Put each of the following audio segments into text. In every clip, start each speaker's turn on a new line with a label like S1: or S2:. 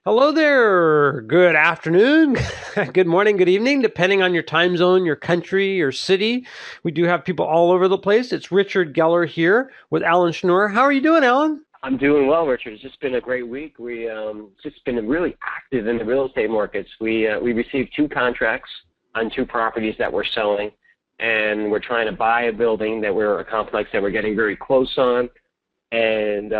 S1: Hello there. Good afternoon, good morning, good evening, depending on your time zone, your country, your city. We do have people all over the place. It's Richard Geller here with Alan Schnur. How are you doing, Alan?
S2: I'm doing well, Richard. It's just been a great week. We just been really active in the real estate markets. We received two contracts on two properties that we're selling, and we're trying to buy a building that we're a complex that we're getting very close on. And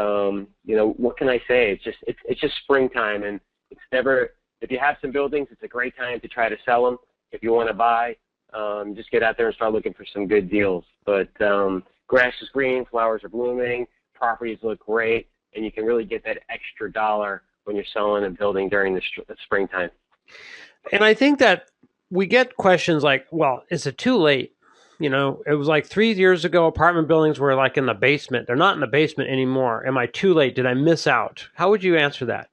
S2: what can I say? It's just springtime, and it's never. If you have some buildings, it's a great time to try to sell them. If you want to buy, just get out there and start looking for some good deals. But grass is green, flowers are blooming, properties look great, and you can really get that extra dollar when you're selling a building during the springtime.
S1: And I think that we get questions like, well, is it too late? It was like 3 years ago, apartment buildings were like in the basement. They're not in the basement anymore. Am I too late? Did I miss out? How would you answer that?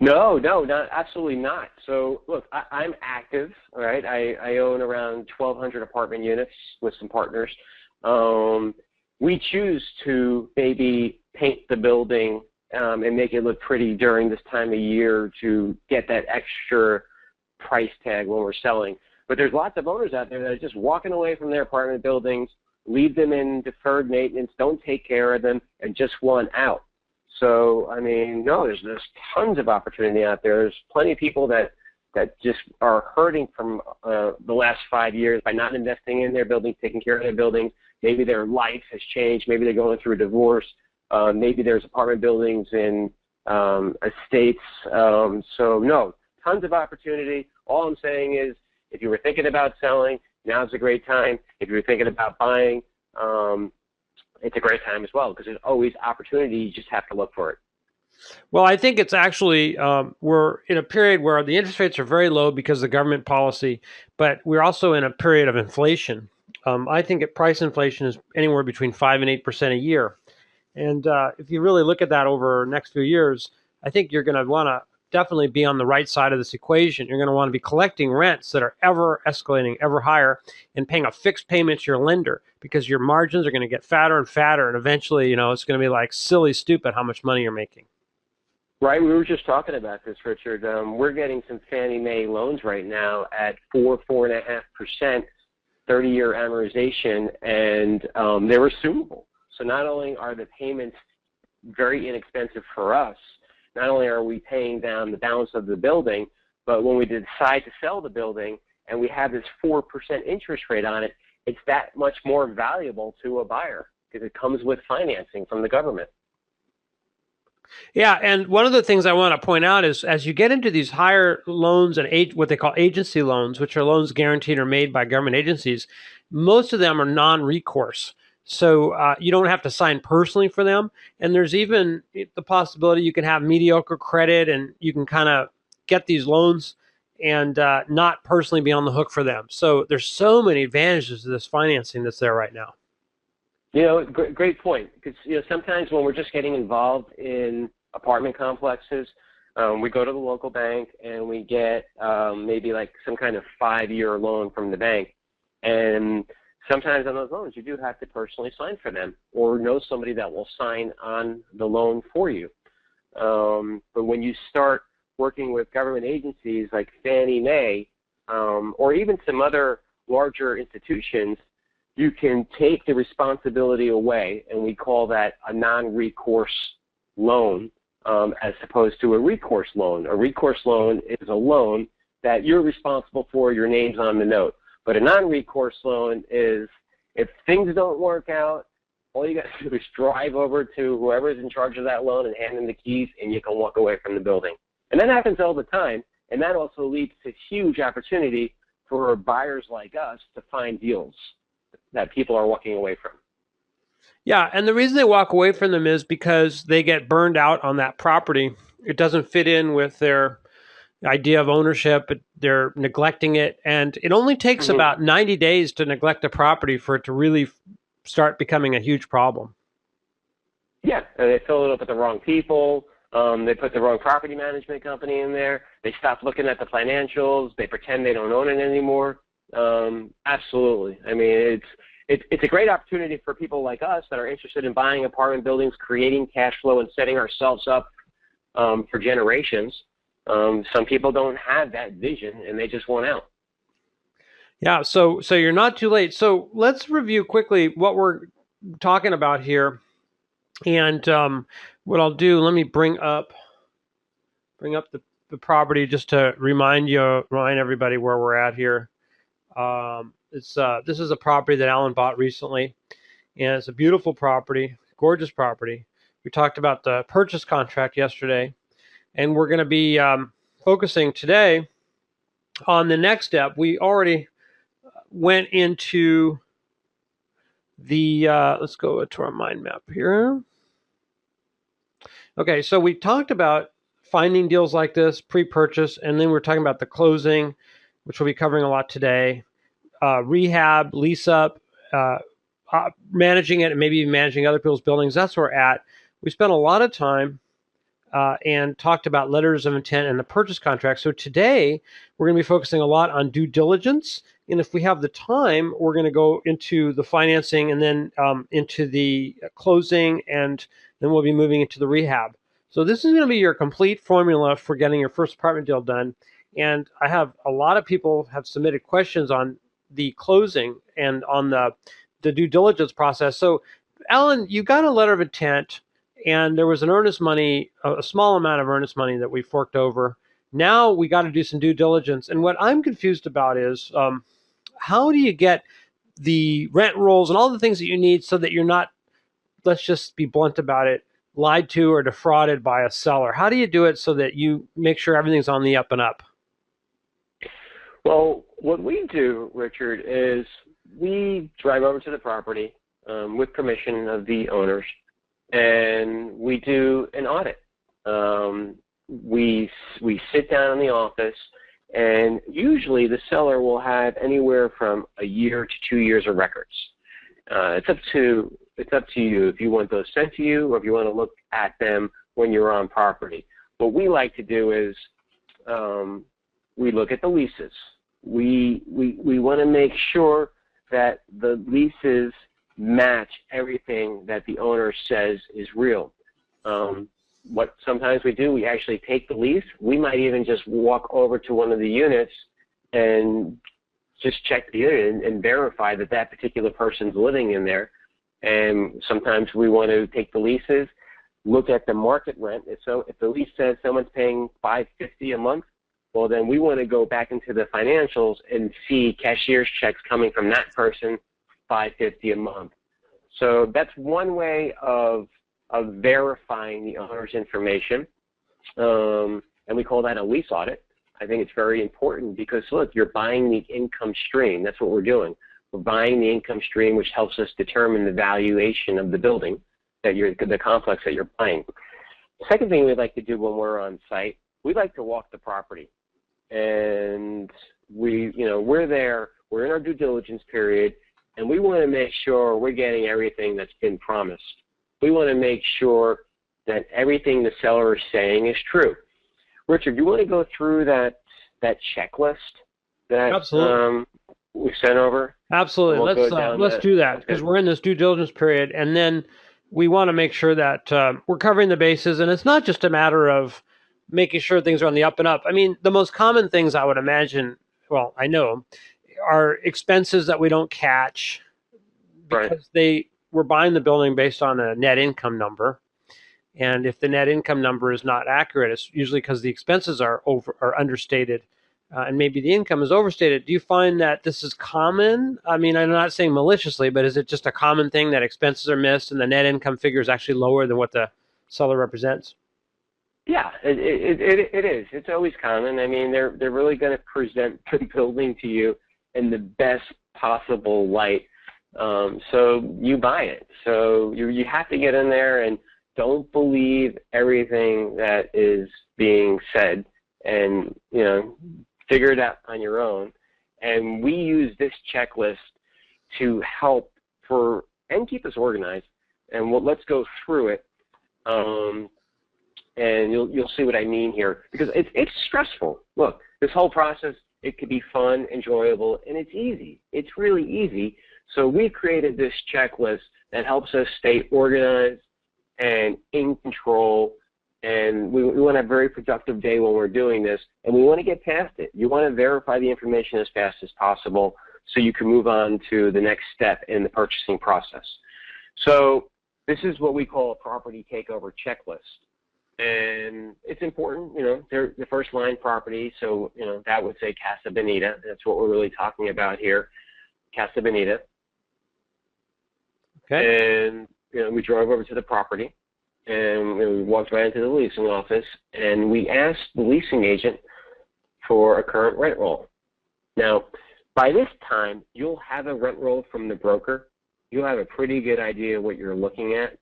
S2: No, no, not absolutely not. So look, I'm active, all right? I own around 1,200 apartment units with some partners. We choose to maybe paint the building and make it look pretty during this time of year to get that extra price tag when we're selling. But there's lots of owners out there that are just walking away from their apartment buildings, leave them in deferred maintenance, don't take care of them, and just want out. So, I mean, no, there's tons of opportunity out there. There's plenty of people that just are hurting from the last 5 years by not investing in their buildings, taking care of their buildings. Maybe their life has changed. Maybe they're going through a divorce. Maybe there's apartment buildings in estates. So, no, tons of opportunity. All I'm saying is if you were thinking about selling, now's a great time. If you were thinking about buying, it's a great time as well because there's always opportunity. You just have to look for it.
S1: Well, I think it's actually we're in a period where the interest rates are very low because of the government policy, but we're also in a period of inflation. I think price inflation is anywhere between 5 and 8% a year, and if you really look at that over the next few years, I think you're going to want to definitely be on the right side of this equation. You're going to want to be collecting rents that are ever escalating, ever higher, and paying a fixed payment to your lender because your margins are going to get fatter and fatter, and eventually, it's going to be like silly stupid how much money you're making.
S2: Right, we were just talking about this, Richard. We're getting some Fannie Mae loans right now at 4.5%, 30-year amortization, and they're assumable. So not only are the payments very inexpensive for us, not only are we paying down the balance of the building, but when we decide to sell the building and we have this 4% interest rate on it, it's that much more valuable to a buyer because it comes with financing from the government.
S1: Yeah, and one of the things I want to point out is as you get into these higher loans and what they call agency loans, which are loans guaranteed or made by government agencies, most of them are non-recourse. So you don't have to sign personally for them. And there's even the possibility you can have mediocre credit and you can kind of get these loans and not personally be on the hook for them. So there's so many advantages to this financing that's there right now.
S2: Great point. Because sometimes when we're just getting involved in apartment complexes, we go to the local bank and we get maybe like some kind of 5-year loan from the bank. And sometimes on those loans, you do have to personally sign for them or know somebody that will sign on the loan for you. But when you start working with government agencies like Fannie Mae or even some other larger institutions, you can take the responsibility away, and we call that a non-recourse loan as opposed to a recourse loan. A recourse loan is a loan that you're responsible for, your name's on the note. But a non-recourse loan is if things don't work out, all you got to do is drive over to whoever's in charge of that loan and hand them the keys, and you can walk away from the building. And that happens all the time, and that also leads to huge opportunity for buyers like us to find deals that people are walking away from.
S1: Yeah, and the reason they walk away from them is because they get burned out on that property. It doesn't fit in with their idea of ownership. They're neglecting it, and it only takes
S2: Mm-hmm.
S1: about 90 days to neglect a property for it to really start becoming a huge problem.
S2: Yeah, and they fill it up with the wrong people. They put the wrong property management company in there. They stop looking at the financials. They pretend they don't own it anymore. Absolutely. I mean, it's a great opportunity for people like us that are interested in buying apartment buildings, creating cash flow, and setting ourselves up for generations. Some people don't have that vision and they just want out.
S1: Yeah, so you're not too late. So let's review quickly what we're talking about here. And what I'll do, let me bring up the property just to remind everybody where we're at here. This is a property that Alan bought recently, and it's a beautiful property, gorgeous property. We talked about the purchase contract yesterday, and we're going to be focusing today on the next step. We already went into the let's go to our mind map here. Okay, so we talked about finding deals like this pre-purchase, and then we're talking about the closing, which we'll be covering a lot today. Rehab, lease up, managing it, and maybe even managing other people's buildings. That's where we're at. We spent a lot of time and talked about letters of intent and the purchase contract. So today we're going to be focusing a lot on due diligence. And if we have the time, we're going to go into the financing and then into the closing, and then we'll be moving into the rehab. So this is going to be your complete formula for getting your first apartment deal done. And I have a lot of people have submitted questions on the closing and on the due diligence process. So Alan, you got a letter of intent, and there was an earnest money, a small amount of earnest money that we forked over. Now we got to do some due diligence. And what I'm confused about is how do you get the rent rolls and all the things that you need so that you're not, let's just be blunt about it, lied to or defrauded by a seller? How do you do it so that you make sure everything's on the up and up?
S2: Well, what we do, Richard, is we drive over to the property with permission of the owners, and we do an audit. We sit down in the office, and usually the seller will have anywhere from a year to 2 years of records. It's up to you if you want those sent to you or if you want to look at them when you're on property. What we like to do is we look at the leases. We want to make sure that the leases match everything that the owner says is real. What sometimes we do, we actually take the lease. We might even just walk over to one of the units and just check the unit and verify that that particular person's living in there. And sometimes we want to take the leases, look at the market rent. If the lease says someone's paying $550 a month, well, then we want to go back into the financials and see cashier's checks coming from that person, $550 a month. So that's one way of verifying the owner's information, and we call that a lease audit. I think it's very important because, look, you're buying the income stream. That's what we're doing. We're buying the income stream, which helps us determine the valuation of the building, the complex that you're buying. The second thing we'd like to do when we're on site, we like to walk the property. And we're there, we're in our due diligence period, and we want to make sure we're getting everything that's been promised. We want to make sure that everything the seller is saying is true. Richard, you want to go through that checklist that we sent over?
S1: Absolutely. Let's do that because we're in this due diligence period, and then we want to make sure that we're covering the bases, and it's not just a matter of making sure things are on the up and up. I mean, the most common things I would imagine, well, I know, are expenses that we don't catch because we're buying the building based on a net income number. And if the net income number is not accurate, it's usually because the expenses are understated, and maybe the income is overstated. Do you find that this is common? I mean, I'm not saying maliciously, but is it just a common thing that expenses are missed and the net income figure is actually lower than what the seller represents?
S2: Yeah, it is. It's always common. I mean, they're really going to present the building to you in the best possible light, so you buy it. So you have to get in there and don't believe everything that is being said, and figure it out on your own. And we use this checklist to help and keep us organized. And let's go through it. And you'll see what I mean here, because it's stressful. Look, this whole process, it could be fun, enjoyable, and it's easy. It's really easy. So we created this checklist that helps us stay organized and in control And we want to have a very productive day when we're doing this, and we want to get past it. You want to verify the information as fast as possible so you can move on to the next step in the purchasing process. So this is what we call a property takeover checklist. And it's important, they're the first line property, so, that would say Casa Bonita. That's what we're really talking about here, Casa Bonita.
S1: Okay.
S2: And, we drove over to the property, and we walked right into the leasing office, and we asked the leasing agent for a current rent roll. Now, by this time, you'll have a rent roll from the broker. You'll have a pretty good idea what you're looking at.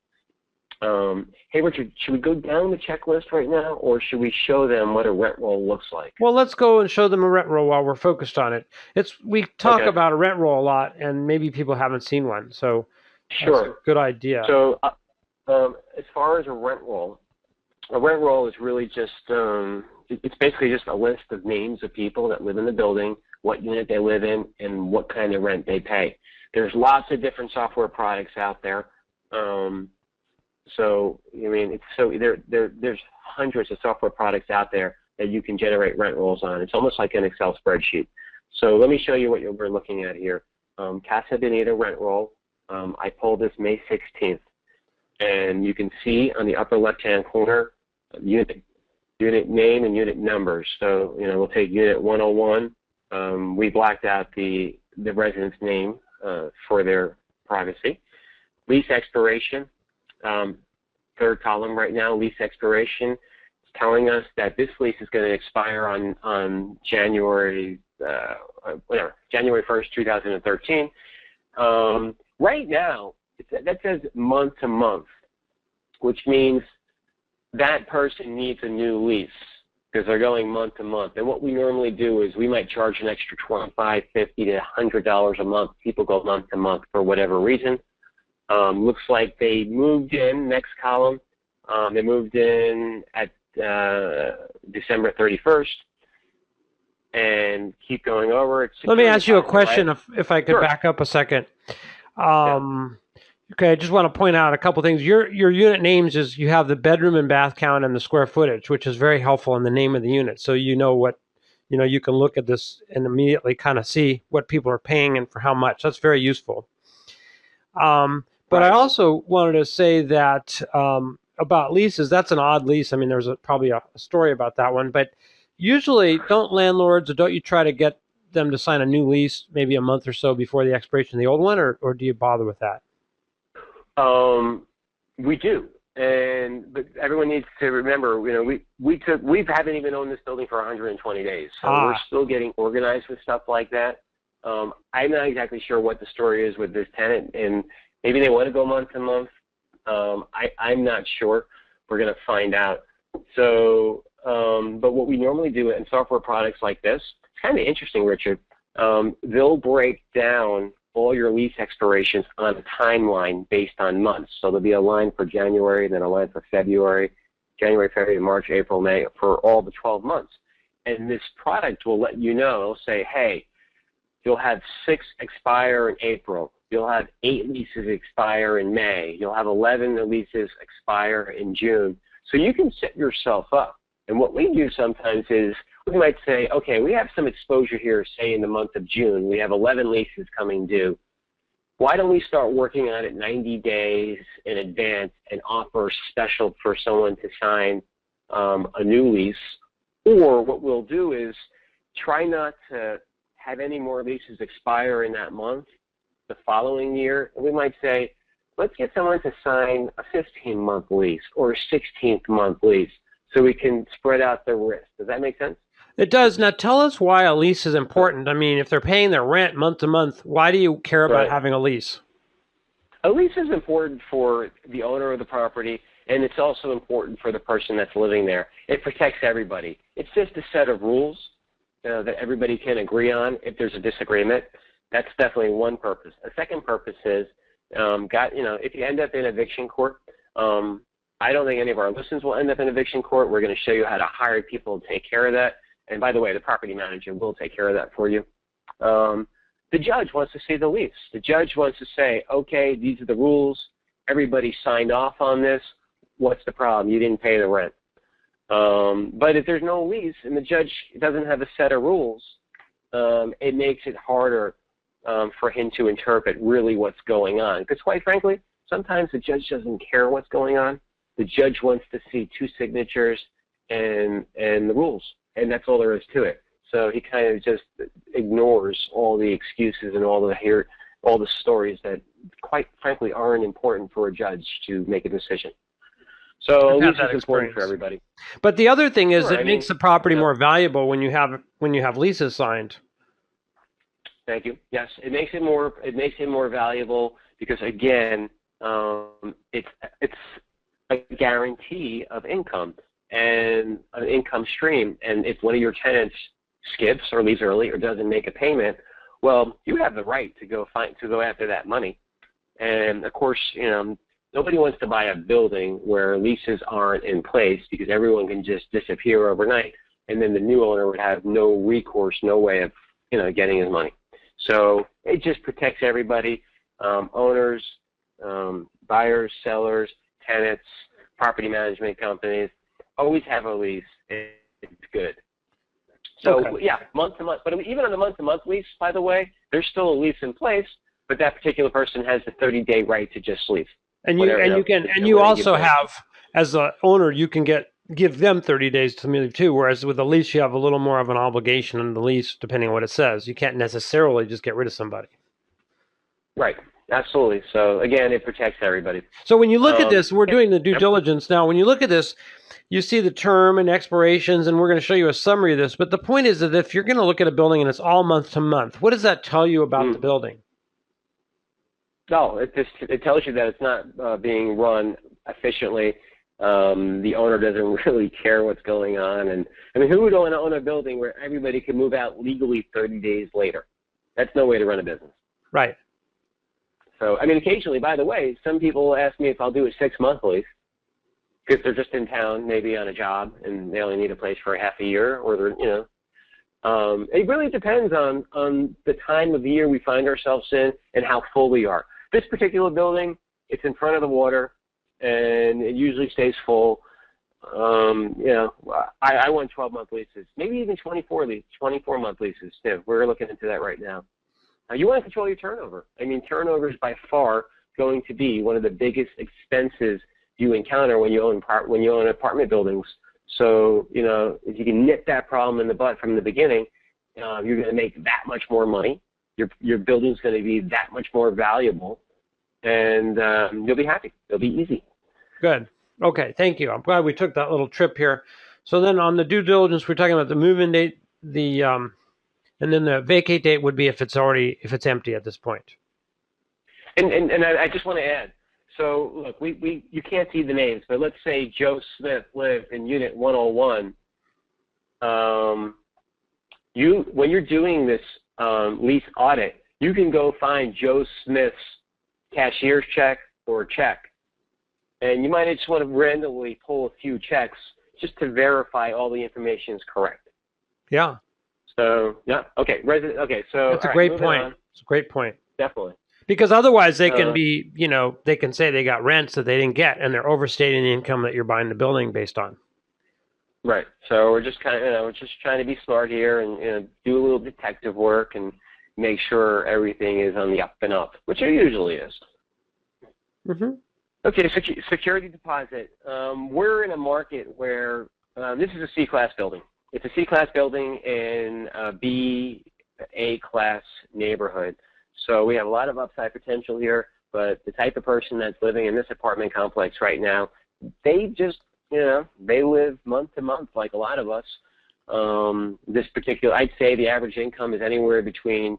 S2: Hey, Richard, should we go down the checklist right now, or should we show them what a rent roll looks like?
S1: Well, let's go and show them a rent roll while we're focused on it. We talk about a rent roll a lot, and maybe people haven't seen one, so
S2: sure,
S1: that's a good idea.
S2: So, as far as a rent roll is really just it's basically just a list of names of people that live in the building, what unit they live in, and what kind of rent they pay. There's lots of different software products out there. There's hundreds of software products out there that you can generate rent rolls on. It's almost like an Excel spreadsheet. So let me show you what we're looking at here. Casa Bonita rent roll. I pulled this May 16th, and you can see on the upper left-hand corner unit name and unit numbers. So we'll take unit 101. We blacked out the resident's name for their privacy. Lease expiration. Third column right now, lease expiration. It's telling us that this lease is going to expire on January 1st, 2013. Right now, that says month to month, which means that person needs a new lease because they're going month to month. And what we normally do is we might charge an extra $25, $50 to $100 a month. People go month to month for whatever reason. Looks like they moved in, next column, they moved in at December 31st, and keep going over.
S1: Let me ask you a question, if I could back up a second. Okay, I just want to point out a couple things. Your unit names is you have the bedroom and bath count and the square footage, which is very helpful in the name of the unit. So you can look at this and immediately kind of see what people are paying and for how much. That's very useful. But I also wanted to say that about leases, that's an odd lease. I mean, there's probably a story about that one. But usually, don't landlords, or don't you try to get them to sign a new lease maybe a month or so before the expiration of the old one, or do you bother with that?
S2: We do. But everyone needs to remember, we haven't even owned this building for 120 days. So we're still getting organized with stuff like that. I'm not exactly sure what the story is with this tenant, and maybe they want to go month to month. I'm not sure. We're going to find out. So, but what we normally do in software products like this, it's kind of interesting, Richard. They'll break down all your lease expirations on a timeline based on months. So there'll be a line for January, then a line for February, January, February, March, April, May, for all the 12 months. And this product will let you know, it'll say, hey, you'll have 6 expire in April. You'll have 8 leases expire in May. You'll have 11 leases expire in June. So you can set yourself up. And what we do sometimes is we might say, okay, we have some exposure here, say in the month of June. We have 11 leases coming due. Why don't we start working on it 90 days in advance and offer special for someone to sign a new lease? Or what we'll do is try not to have any more leases expire in that month the following year. And we might say, let's get someone to sign a 15-month lease or a 16th-month lease so we can spread out the risk. Does that make sense?
S1: It does. Now, tell us why a lease is important. I mean, if they're paying their rent month to month, why do you care about having a lease?
S2: A lease is important for the owner of the property, and it's also important for the person that's living there. It protects everybody. It's just a set of rules that everybody can agree on. If there's a disagreement, that's definitely one purpose. A second purpose is, if you end up in eviction court, I don't think any of our listeners will end up in eviction court. We're going to show you how to hire people to take care of that. And by the way, the property manager will take care of that for you. The judge wants to see the lease. The judge wants to say, okay, these are the rules. Everybody signed off on this. What's the problem? You didn't pay the rent. But if there's no lease and the judge doesn't have a set of rules, it makes it harder for him to interpret really what's going on. Because quite frankly, sometimes the judge doesn't care what's going on. The judge wants to see 2 signatures and the rules, and that's all there is to it. So he kind of just ignores all the excuses and all the stories that, quite frankly, aren't important for a judge to make a decision. So lease is important for everybody.
S1: But the other thing is, it makes the property more valuable when you have leases signed.
S2: Thank you. Yes, it makes it more valuable because, again, it's a guarantee of income and an income stream. And if one of your tenants skips or leaves early or doesn't make a payment, well, you have the right to go after that money. And of course, nobody wants to buy a building where leases aren't in place because everyone can just disappear overnight, and then the new owner would have no recourse, no way of getting his money. So it just protects everybody, owners, buyers, sellers, tenants, property management companies. Always have a lease. It's good. So yeah, month to month. But even on the month-to-month lease, by the way, there's still a lease in place, but that particular person has the 30-day right to just leave.
S1: And you also have, as the owner, you can give them 30 days to leave too. Whereas with the lease, you have a little more of an obligation in the lease, depending on what it says. You can't necessarily just get rid of somebody.
S2: Right. Absolutely. So again, it protects everybody.
S1: So when you look at this, we're doing the due diligence now. When you look at this, you see the term and expirations, and we're going to show you a summary of this. But the point is that if you're going to look at a building and it's all month to month, what does that tell you about the building?
S2: No, it tells you that it's not being run efficiently. The owner doesn't really care what's going on. And I mean, who would want to own a building where everybody can move out legally 30 days later? That's no way to run a business.
S1: Right.
S2: So, I mean, occasionally, by the way, some people ask me if I'll do a 6-month lease because they're just in town, maybe on a job, and they only need a place for a half a year, or they're, it really depends on the time of the year we find ourselves in and how full we are. This particular building, it's in front of the water, and it usually stays full. I want 12-month leases, maybe even 24-month leases too. We're looking into that right now. You want to control your turnover. I mean, turnover is by far going to be one of the biggest expenses you encounter when you own apartment buildings. So, if you can nip that problem in the butt from the beginning, you're going to make that much more money. Your building's going to be that much more valuable, and you'll be happy. It'll be easy.
S1: Good. Okay, thank you. I'm glad we took that little trip here. So then on the due diligence, we're talking about the move-in date, and then the vacate date would be if it's empty at this point.
S2: And I just want to add. So look, you can't see the names, but let's say Joe Smith lived in Unit 101. When you're doing this lease audit, you can go find Joe Smith's cashier's check or check, and you might just want to randomly pull a few checks just to verify all the information is correct.
S1: Yeah.
S2: So yeah, okay. So
S1: that's a great point. It's a great point.
S2: Definitely.
S1: Because otherwise they can be, they can say they got rents that they didn't get, and they're overstating the income that you're buying the building based on.
S2: Right. So we're just kind of, just trying to be smart here and do a little detective work and make sure everything is on the up and up, which it usually is.
S1: Mm-hmm.
S2: Okay, security deposit. We're in a market where this is a C-class building. It's a C-class building in a B, A-class neighborhood. So we have a lot of upside potential here, but the type of person that's living in this apartment complex right now, they just, they live month to month like a lot of us. I'd say the average income is anywhere between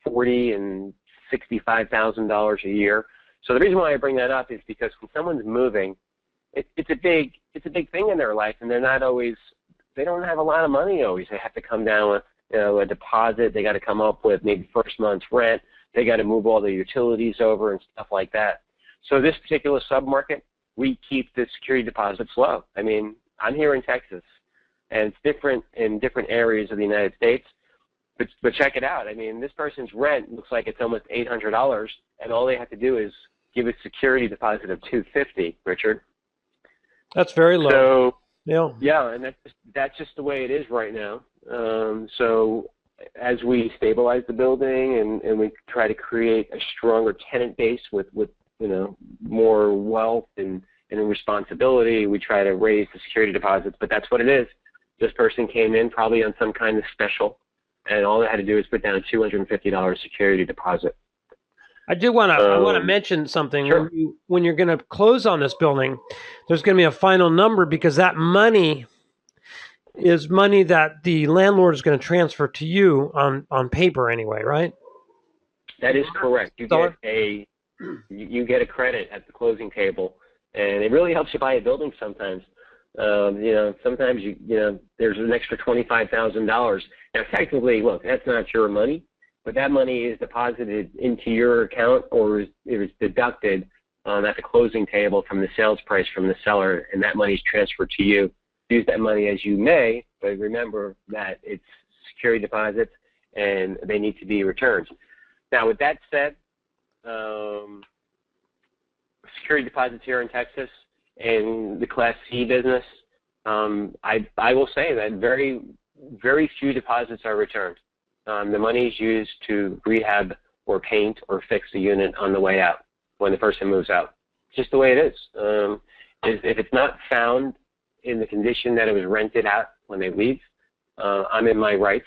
S2: $40,000 and $65,000 a year. So the reason why I bring that up is because when someone's moving, it's a big thing in their life, and they don't have a lot of money always. They have to come down with a deposit. They got to come up with maybe first month's rent. They got to move all the utilities over and stuff like that. So this particular submarket, we keep the security deposits low. I mean, I'm here in Texas, and it's different in different areas of the United States. But check it out. I mean, this person's rent looks like it's almost $800, and all they have to do is give a security deposit of $250. Richard,
S1: that's very low.
S2: So
S1: Yeah.
S2: Yeah, and that's just the way it is right now. So as we stabilize the building and we try to create a stronger tenant base with more wealth and responsibility, we try to raise the security deposits. But that's what it is. This person came in probably on some kind of special, and all they had to do is put down a $250 security deposit.
S1: I do want to. I want to mention something.
S2: Sure.
S1: When you're going to close on this building, there's going to be a final number because that money is money that the landlord is going to transfer to you on paper anyway, right?
S2: That is correct. You
S1: Seller?
S2: get a credit at the closing table, and it really helps you buy a building sometimes. Sometimes there's an extra $25,000. Now, technically, look, that's not your money, but that money is deposited into your account, or it was deducted at the closing table from the sales price from the seller, and that money is transferred to you. Use that money as you may, but remember that it's security deposits, and they need to be returned. Now, with that said, security deposits here in Texas and the Class C business, I will say that very, very few deposits are returned. The money is used to rehab or paint or fix the unit on the way out when the person moves out. It's just the way it is. If it's not found in the condition that it was rented out when they leave, I'm in my rights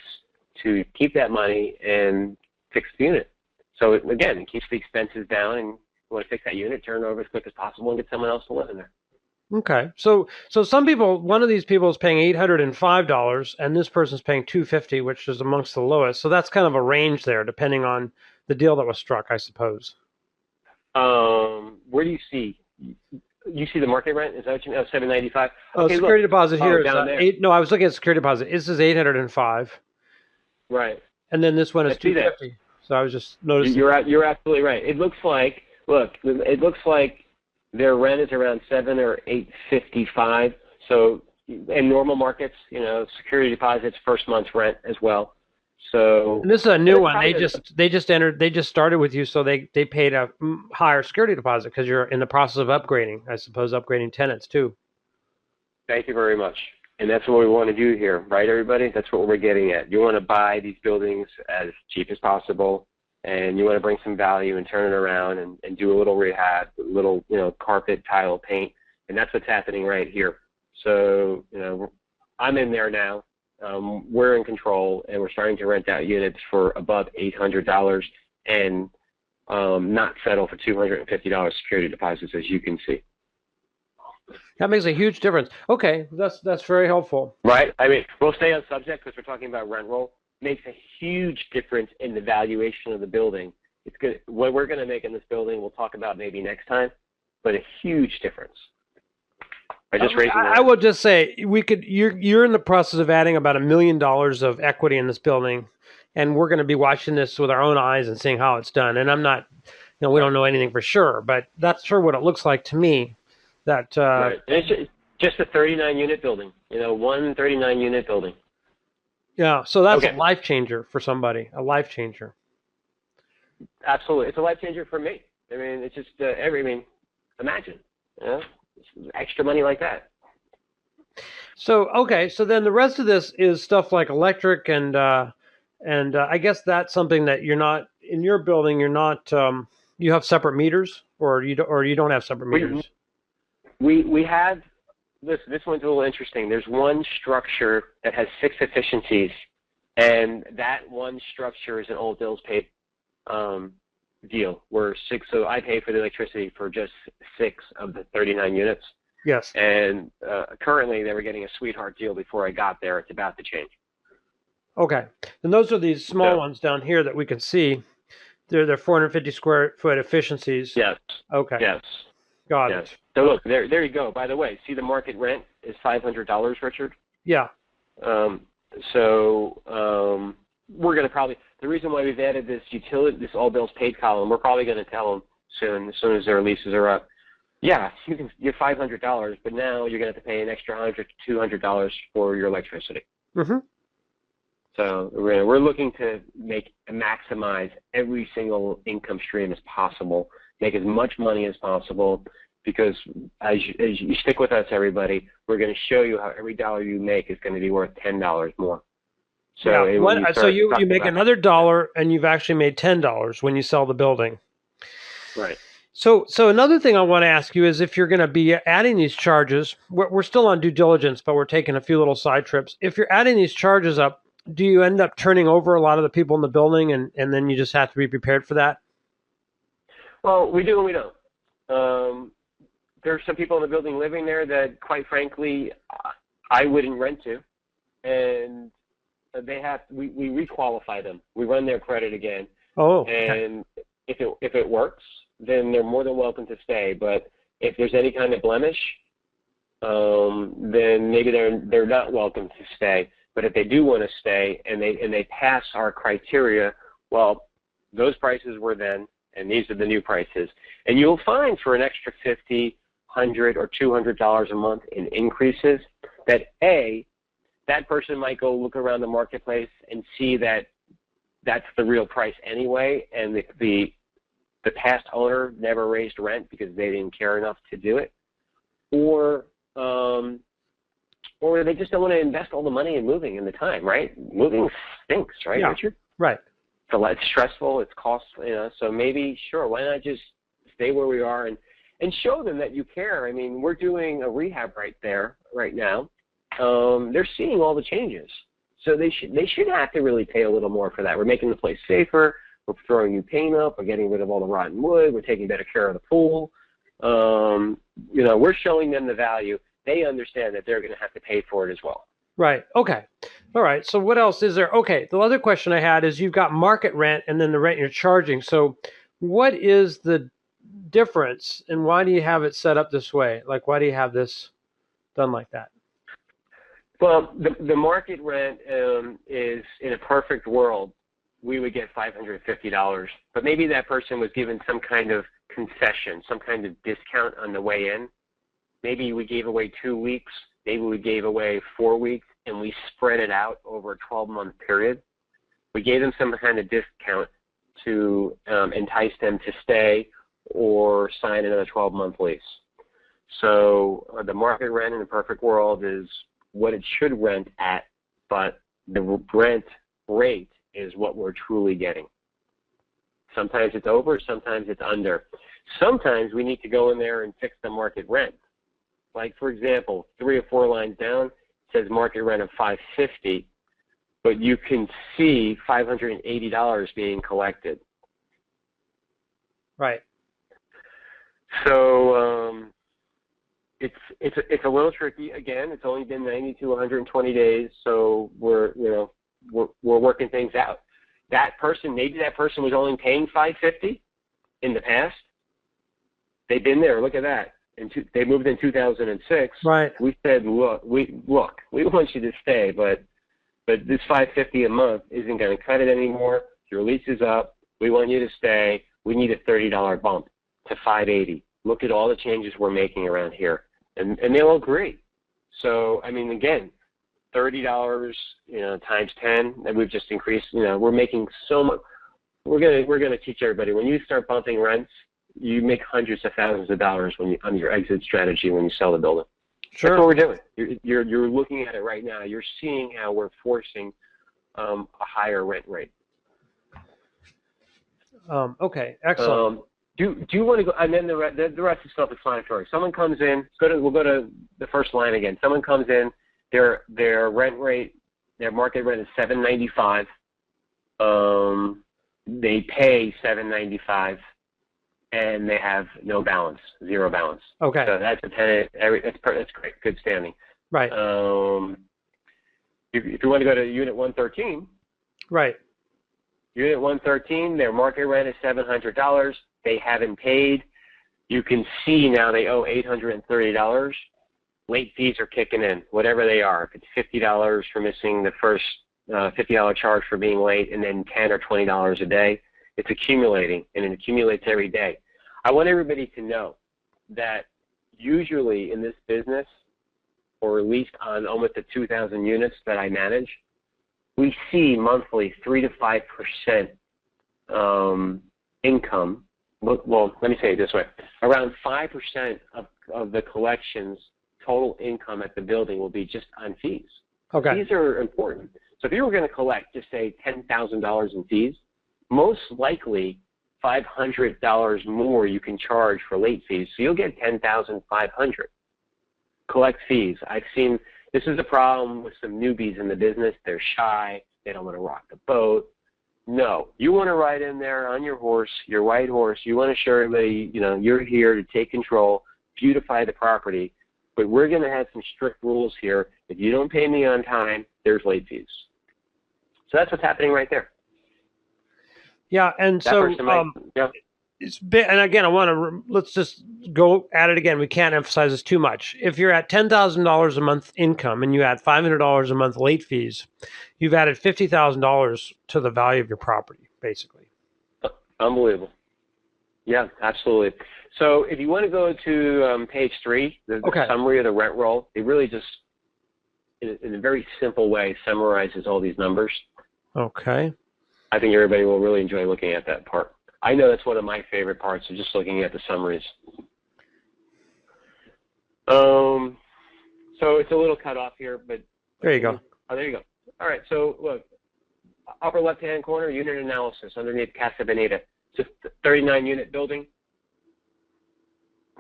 S2: to keep that money and fix the unit. So again, it keeps the expenses down, and you want to fix that unit, turn it over as quick as possible, and get someone else to live in there.
S1: Okay. So some people, one of these people is paying $805, and this person's paying $250, which is amongst the lowest. So that's kind of a range there, depending on the deal that was struck, I suppose.
S2: Where do you see? You see the market rent? Is that what you mean? $795. Okay,
S1: security deposit here is
S2: down there.
S1: No, I was looking at security deposit. This is $805.
S2: Right.
S1: And then this one is $250. So I was just noticing.
S2: You're absolutely right. It looks like their rent is around $7 or $855. So in normal markets, security deposits, first month's rent as well. So
S1: and this is a new one. They just started with you, so they paid a higher security deposit because you're in the process of upgrading. I suppose upgrading tenants too.
S2: Thank you very much. And that's what we want to do here, right, everybody? That's what we're getting at. You want to buy these buildings as cheap as possible, and you want to bring some value and turn it around and do a little rehab, a little, carpet, tile, paint, and that's what's happening right here. So, I'm in there now. We're in control, and we're starting to rent out units for above $800 and not settle for $250 security deposits, as you can see.
S1: That makes a huge difference. Okay, that's very helpful.
S2: Right. I mean, we'll stay on subject because we're talking about rent roll. Makes a huge difference in the valuation of the building. It's good. What we're going to make in this building, we'll talk about maybe next time, but a huge difference.
S1: I will just say you're in the process of adding about $1 million of equity in this building, and we're going to be watching this with our own eyes and seeing how it's done. And I'm not, we don't know anything for sure, but that's sure what it looks like to me. That
S2: right. And it's just a 39-unit building, one 39-unit building.
S1: Yeah, so that's a life changer for somebody, a life changer.
S2: Absolutely. It's a life changer for me. I mean, it's just, imagine, extra money like that.
S1: So, okay, so then the rest of this is stuff like electric and I guess that's something that you're not, in your building, you're not, you have separate meters or you don't have separate meters?
S2: We have, this one's a little interesting. There's one structure that has 6 efficiencies, and that one structure is an old bills paid deal where 6, so I pay for the electricity for just 6 of the 39 units.
S1: Yes.
S2: And currently they were getting a sweetheart deal before I got there. It's about to change.
S1: Okay. And those are these small ones down here that we can see. They're 450 square foot efficiencies.
S2: Yes.
S1: Okay.
S2: Yes.
S1: Got it.
S2: So look, there you go. By the way, see the market rent is $500, Richard?
S1: Yeah.
S2: We're going to probably, the reason why we've added this this all bills paid column, we're probably going to tell them soon, as soon as their leases are up, yeah, you're $500, but now you're going to have to pay an extra $100 to $200 for your electricity.
S1: Mm-hmm.
S2: So we're looking to maximize every single income stream as possible, make as much money as possible, because as you stick with us, everybody, we're going to show you how every dollar you make is going to be worth $10 more. So,
S1: yeah. So you make another dollar, and you've actually made $10 when you sell the building.
S2: Right.
S1: So another thing I want to ask you is if you're going to be adding these charges, we're still on due diligence, but we're taking a few little side trips. If you're adding these charges up, do you end up turning over a lot of the people in the building, and then you just have to be prepared for that?
S2: Well, we do and we don't. There's some people in the building living there that, quite frankly, I wouldn't rent to, and we requalify them. We run their credit again.
S1: Oh.
S2: And if it works, then they're more than welcome to stay. But if there's any kind of blemish, then maybe they're not welcome to stay. But if they do want to stay and they pass our criteria, well, those prices were then, and these are the new prices. And you'll find for an extra $50, $100, or $200 a month in increases that that person might go look around the marketplace and see that that's the real price anyway, and the past owner never raised rent because they didn't care enough to do it, or they just don't want to invest all the money in moving and the time, right? Moving stinks, right,
S1: yeah.
S2: Richard?
S1: Right.
S2: It's stressful, it's costly, so maybe, sure, why not just stay where we are and show them that you care. I mean, we're doing a rehab right now. They're seeing all the changes. So they should have to really pay a little more for that. We're making the place safer. We're throwing new paint up. We're getting rid of all the rotten wood. We're taking better care of the pool. We're showing them the value. They understand that they're going to have to pay for it as well.
S1: Right. Okay. All right. So what else is there? Okay. The other question I had is you've got market rent and then the rent you're charging. So what is the difference, and why do you have it set up this way? Like, why do you have this done like that?
S2: Well, the market rent is, in a perfect world, we would get $550, but maybe that person was given some kind of concession, some kind of discount on the way in. Maybe we gave away 2 weeks, maybe we gave away 4 weeks, and we spread it out over a 12-month period. We gave them some kind of discount to entice them to stay or sign another 12-month lease. So the market rent in the perfect world is what it should rent at, but the rent rate is what we're truly getting. Sometimes it's over, sometimes it's under. Sometimes we need to go in there and fix the market rent. Like, for example, 3 or 4 lines down, it says market rent of $550, but you can see $580 being collected.
S1: Right.
S2: So it's a little tricky. Again, it's only been 90 to 120 days, so we're working things out. Maybe that person was only paying $550 in the past. They've been there. Look at that. They moved in 2006.
S1: Right.
S2: We said, we want you to stay, but this $550 a month isn't going to cut it anymore. Your lease is up. We want you to stay. We need a $30 bump to $580. Look at all the changes we're making around here, and they'll agree. So, I mean, again, $30, times 10, and we've just increased. We're making so much. We're gonna teach everybody, when you start bumping rents, you make hundreds of thousands of dollars on your exit strategy when you sell the building.
S1: Sure.
S2: That's what we're doing. You're looking at it right now. You're seeing how we're forcing a higher rent rate.
S1: Okay, excellent.
S2: Do you want to go? And then the rest is self-explanatory. Someone comes in. We'll go to the first line again. Someone comes in. Their rent rate, their market rent is $795. They pay $795, and they have no balance, zero balance.
S1: Okay.
S2: So that's a tenant. That's great, good standing.
S1: Right.
S2: If you want to go to Unit 113.
S1: Right.
S2: Unit 113, their market rent is $700. They haven't paid. You can see now they owe $830. Late fees are kicking in, whatever they are. If it's $50 for missing the first $50 charge for being late, and then $10 or $20 a day, it's accumulating, and it accumulates every day. I want everybody to know that usually in this business, or at least on almost the 2,000 units that I manage, we see monthly 3 to 5% income well, let me say it this way. Around 5% of the collection's total income at the building will be just on fees.
S1: Okay.
S2: Fees are important. So if you were going to collect, just say $10,000 in fees, most likely $500 more you can charge for late fees. So you'll get $10,500. Collect fees. I've seen, this is a problem with some newbies in the business. They're shy. They don't want to rock the boat. No, you want to ride in there on your horse, your white horse. You want to show everybody, you're here to take control, beautify the property. But we're going to have some strict rules here. If you don't pay me on time, there's late fees. So that's what's happening right there.
S1: Yeah, and so it's big, and again, let's just go at it again. We can't emphasize this too much. If you're at $10,000 a month income and you add $500 a month late fees, you've added $50,000 to the value of your property, basically.
S2: Unbelievable. Yeah, absolutely. So if you want to go to page 3, the summary of the rent roll, it really just, in a very simple way, summarizes all these numbers. Okay. I think everybody will really enjoy looking at that part. I know that's one of my favorite parts, of just looking at the summaries. So it's a little cut off here, but
S1: there you go.
S2: Oh, there you go. All right. So look, upper left-hand corner, unit analysis underneath Casa Bonita. It's a 39-unit building.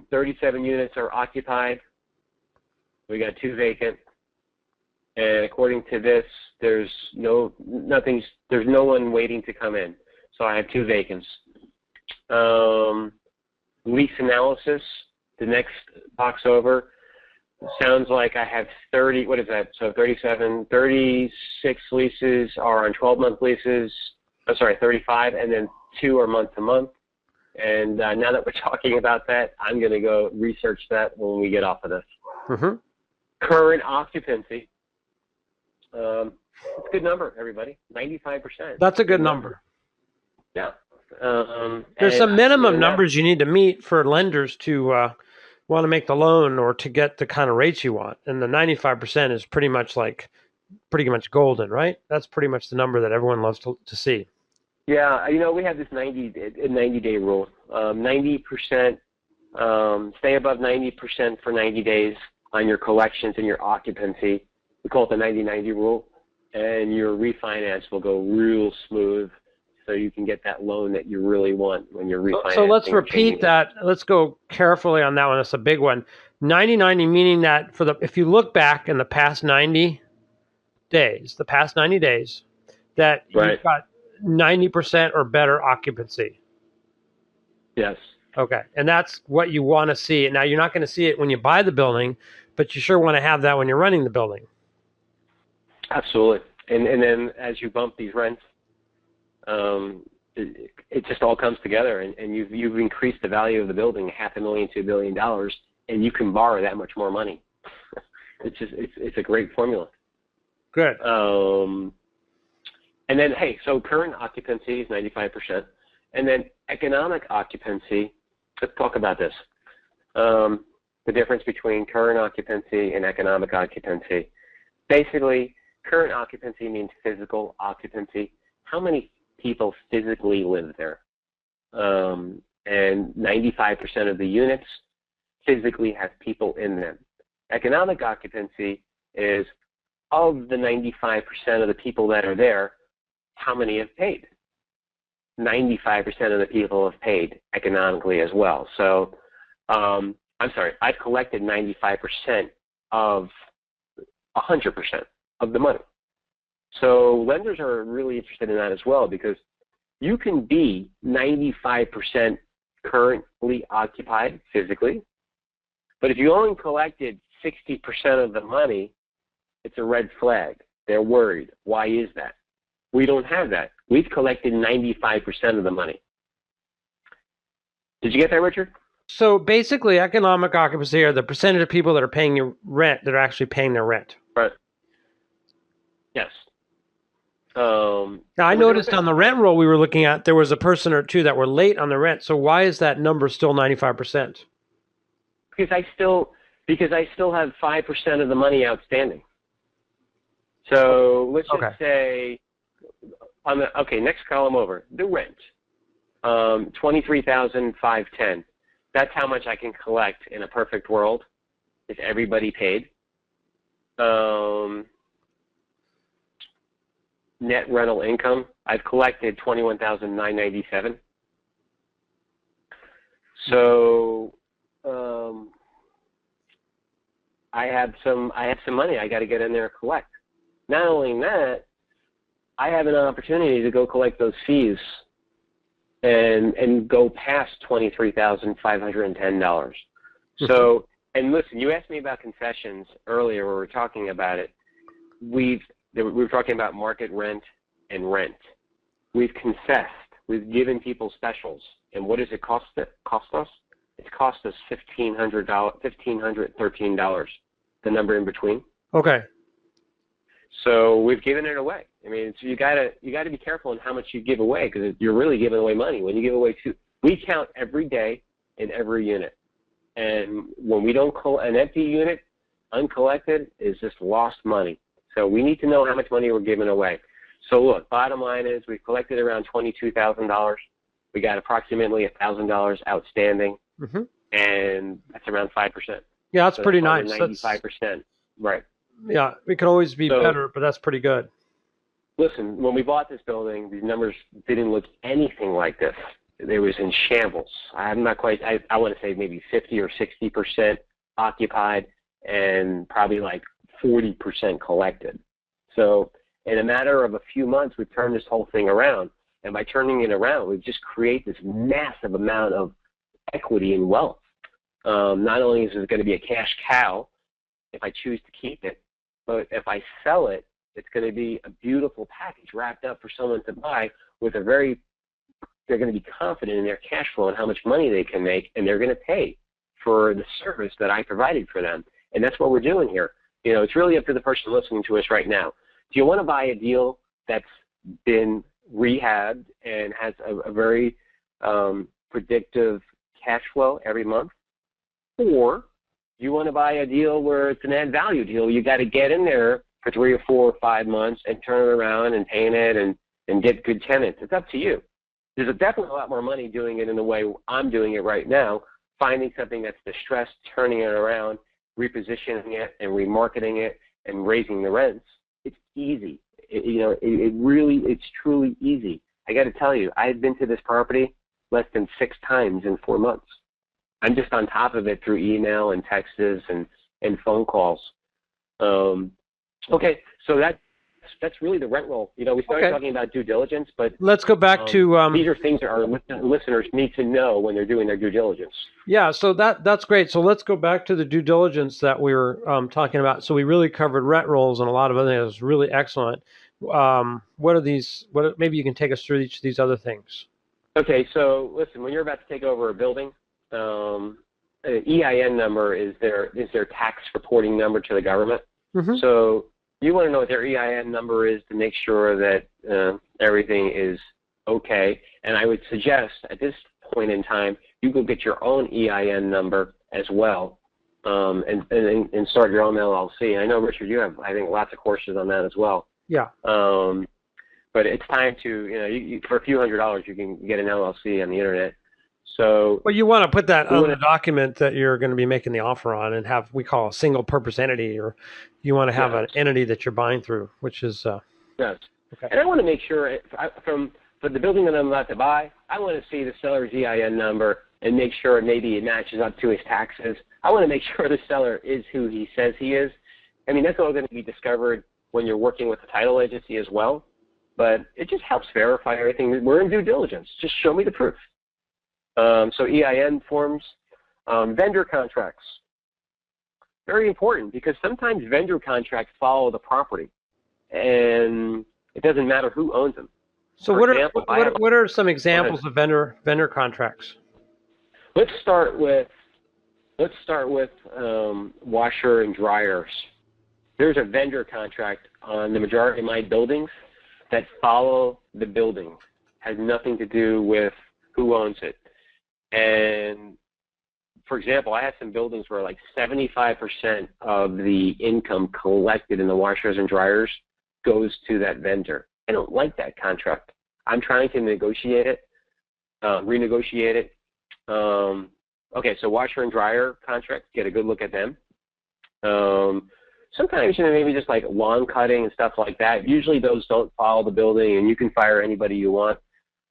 S2: 37 units are occupied. We got 2 vacant. And according to this, there's no one waiting to come in. So I have 2 vacants. Lease analysis, the next box over, sounds like I have 30, what is that? So 37, 36 leases are on 12-month leases. Oh, sorry, 35, and then 2 are month-to-month. And now that we're talking about that, I'm going to go research that when we get off of this. Mm-hmm. Current occupancy. It's a good number, everybody. 95%.
S1: That's a good number.
S2: Yeah.
S1: There's some minimum numbers you need to meet for lenders to want to make the loan or to get the kind of rates you want. And the 95% is pretty much golden, right? That's pretty much the number that everyone loves to see.
S2: Yeah, we have this 90-day rule. 90%, stay above 90% for 90 days on your collections and your occupancy. We call it the 90-90 rule. And your refinance will go real smooth, so you can get that loan that you really want when you're refinancing.
S1: So let's repeat that. Let's go carefully on that one. That's a big one. 90-90 meaning that if you look back in the past 90 days, that you've got 90% or better occupancy.
S2: Yes. Okay.
S1: And that's what you want to see. Now, you're not going to see it when you buy the building, but you sure want to have that when you're running the building.
S2: Absolutely. And then as you bump these rents, it just all comes together, and you've increased the value of the building $500,000 to $1 billion, and you can borrow that much more money. It's a great formula.
S1: Good.
S2: And then, hey, so current occupancy is 95%. And then economic occupancy, let's talk about this. The difference between current occupancy and economic occupancy. Basically, current occupancy means physical occupancy. How many people physically live there? And 95% of the units physically have people in them. Economic occupancy is of the 95% of the people that are there, how many have paid? 95% of the people have paid economically as well. So, I'm sorry, I've collected 95% of 100% of the money. So lenders are really interested in that as well, because you can be 95% currently occupied physically, but if you only collected 60% of the money, it's a red flag. They're worried. Why is that? We don't have that. We've collected 95% of the money. Did you get that, Richard?
S1: So basically, economic occupancy are the percentage of people that are paying your rent that are actually paying their rent.
S2: Right. Yes.
S1: Now, I noticed on the rent roll we were looking at, there was a person or two that were late on the rent. So why is that number still 95%?
S2: Because I still have 5% of the money outstanding. So let's just say, next column over, the rent. $23,510. That's how much I can collect in a perfect world if everybody paid. Net rental income, I've collected $21,997. So I have some money I got to get in there and collect. Not only that, I have an opportunity to go collect those fees and go past $23,510. So, and listen, you asked me about concessions earlier when we were talking about it. We were talking about market rent and rent. We've concessed. We've given people specials. And what does it cost us? It's cost us $1,13, the number in between.
S1: Okay.
S2: So we've given it away. I mean, so you gotta be careful in how much you give away, because you're really giving away money when you give away we count every day in every unit, and when we don't an empty unit, uncollected, is just lost money. So we need to know how much money we're giving away. So look, bottom line is we've collected around $22,000. We got approximately $1,000 outstanding, and that's around 5%.
S1: Yeah, that's
S2: so
S1: pretty
S2: that's
S1: nice.
S2: 95%, right?
S1: Yeah, it could always be better, but that's pretty good.
S2: Listen, when we bought this building, these numbers didn't look anything like this. It was in shambles. I'm not quite, I want to say maybe 50 or 60% occupied and probably like 40% collected. So in a matter of a few months, we've turned this whole thing around. And by turning it around, we've just created this massive amount of equity and wealth. Not only is it going to be a cash cow if I choose to keep it, but if I sell it, it's going to be a beautiful package wrapped up for someone to buy with they're going to be confident in their cash flow and how much money they can make, and they're going to pay for the service that I provided for them. And that's what we're doing here. You know, it's really up to the person listening to us right now. Do you want to buy a deal that's been rehabbed and has a very predictive cash flow every month? Or do you want to buy a deal where it's an add value deal? You got to get in there for 3 or 4 or 5 months and turn it around and paint it and get good tenants. It's up to you. There's definitely a lot more money doing it in the way I'm doing it right now, finding something that's distressed, turning it around, repositioning it and remarketing it and raising the rents. It's easy. It's truly easy. I got to tell you, I've been to this property less than 6 times in 4 months. I'm just on top of it through email and texts and phone calls. Okay, so that's really the rent roll. You know, we started talking about due diligence, but
S1: let's go back to
S2: these are things that our listeners need to know when they're doing their due diligence.
S1: Yeah, so that's great. So let's go back to the due diligence that we were talking about. So we really covered rent rolls and a lot of other things. It was really excellent. What are these? Maybe you can take us through each of these other things.
S2: Okay, so listen, when you're about to take over a building, an EIN number is their tax reporting number to the government. So you want to know what their EIN number is to make sure that everything is okay. And I would suggest at this point in time, you go get your own EIN number as well, and start your own LLC. I know, Richard, you have, I think, lots of courses on that as well.
S1: Yeah.
S2: But it's time to, you for a few $100s, you can get an LLC on the internet. So,
S1: well, you want to put that on the document that you're going to be making the offer on, and have we call a single purpose entity, or you want to have an entity that you're buying through, which is
S2: yes.
S1: Okay.
S2: And I want to make sure for the building that I'm about to buy, I want to see the seller's EIN number and make sure maybe it matches up to his taxes. I want to make sure the seller is who he says he is. I mean, that's all going to be discovered when you're working with the title agency as well. But it just helps verify everything. We're in due diligence. Just show me the proof. So EIN forms, vendor contracts, very important, because sometimes vendor contracts follow the property, and it doesn't matter who owns them.
S1: So what are some examples of vendor contracts?
S2: Let's start with washer and dryers. There's a vendor contract on the majority of my buildings that follow the building. Has nothing to do with who owns it. And for example, I have some buildings where like 75% of the income collected in the washers and dryers goes to that vendor. I don't like that contract. I'm trying to negotiate it, renegotiate it. Okay, so washer and dryer contracts, get a good look at them. Sometimes, maybe just like lawn cutting and stuff like that. Usually those don't follow the building, and you can fire anybody you want.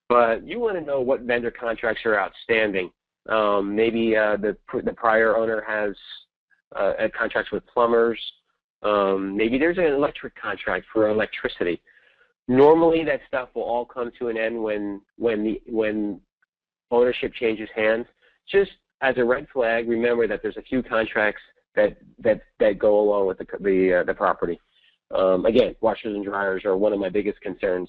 S2: But you want to know what vendor contracts are outstanding. Maybe the prior owner has contracts with plumbers. Maybe there's an electric contract for electricity. Normally, that stuff will all come to an end when ownership changes hands. Just as a red flag, remember that there's a few contracts that go along with the property. Again, washers and dryers are one of my biggest concerns.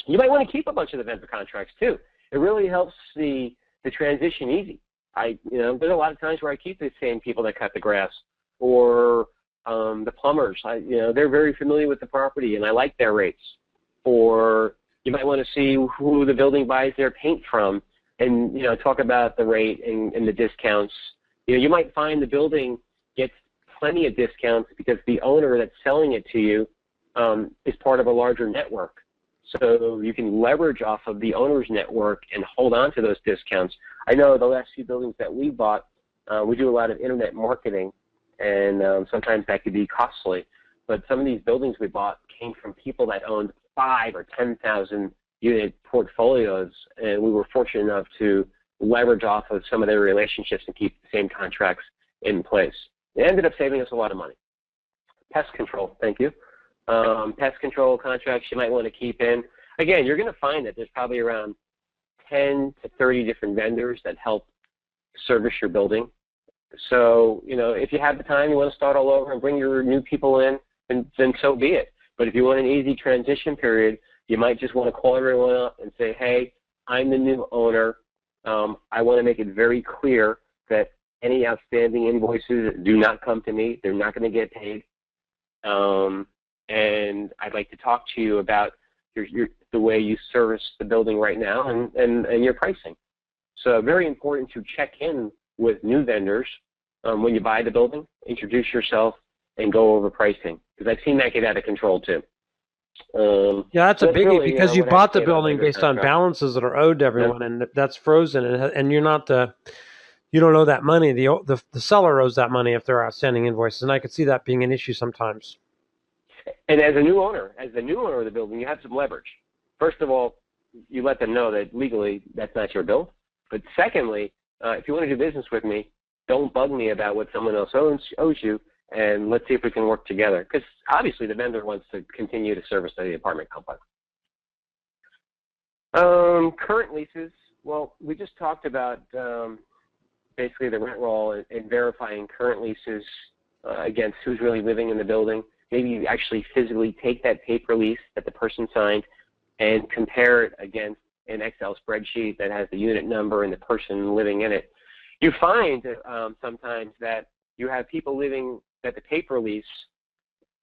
S2: You might want to keep a bunch of the vendor contracts too. It really helps the transition easy. There's a lot of times where I keep the same people that cut the grass, or the plumbers. They're very familiar with the property, and I like their rates. Or you might want to see who the building buys their paint from, and talk about the rate and the discounts. You might find the building gets plenty of discounts because the owner that's selling it to you is part of a larger network. So you can leverage off of the owner's network and hold on to those discounts. I know the last few buildings that we bought, we do a lot of internet marketing, and sometimes that could be costly. But some of these buildings we bought came from people that owned 5,000 or 10,000 unit portfolios, and we were fortunate enough to leverage off of some of their relationships and keep the same contracts in place. It ended up saving us a lot of money. Pest control, thank you. Pest control contracts you might want to keep in. Again, you're going to find that there's probably around 10 to 30 different vendors that help service your building. So, if you have the time, you want to start all over and bring your new people in, then so be it. But if you want an easy transition period, you might just want to call everyone up and say, hey, I'm the new owner. I want to make it very clear that any outstanding invoices do not come to me. They're not going to get paid. And I'd like to talk to you about the way you service the building right now and your pricing. So very important to check in with new vendors when you buy the building, introduce yourself, and go over pricing. Because I've seen that get out of control too.
S1: Yeah, that's a biggie
S2: really,
S1: because you bought the building
S2: vendor
S1: based on
S2: contract.
S1: balances that are owed to everyone, and that's frozen, and you're not you don't owe that money. The seller owes that money if they're outstanding invoices, and I could see that being an issue sometimes.
S2: And as the new owner of the building, you have some leverage. First of all, you let them know that legally that's not your bill. But secondly, if you want to do business with me, don't bug me about what someone else owes you, and let's see if we can work together. Because obviously the vendor wants to continue to service the apartment complex. Current leases, well, we just talked about basically the rent roll and verifying current leases against who's really living in the building. Maybe you actually physically take that paper lease that the person signed and compare it against an Excel spreadsheet that has the unit number and the person living in it. You find sometimes that you have people living that the paper lease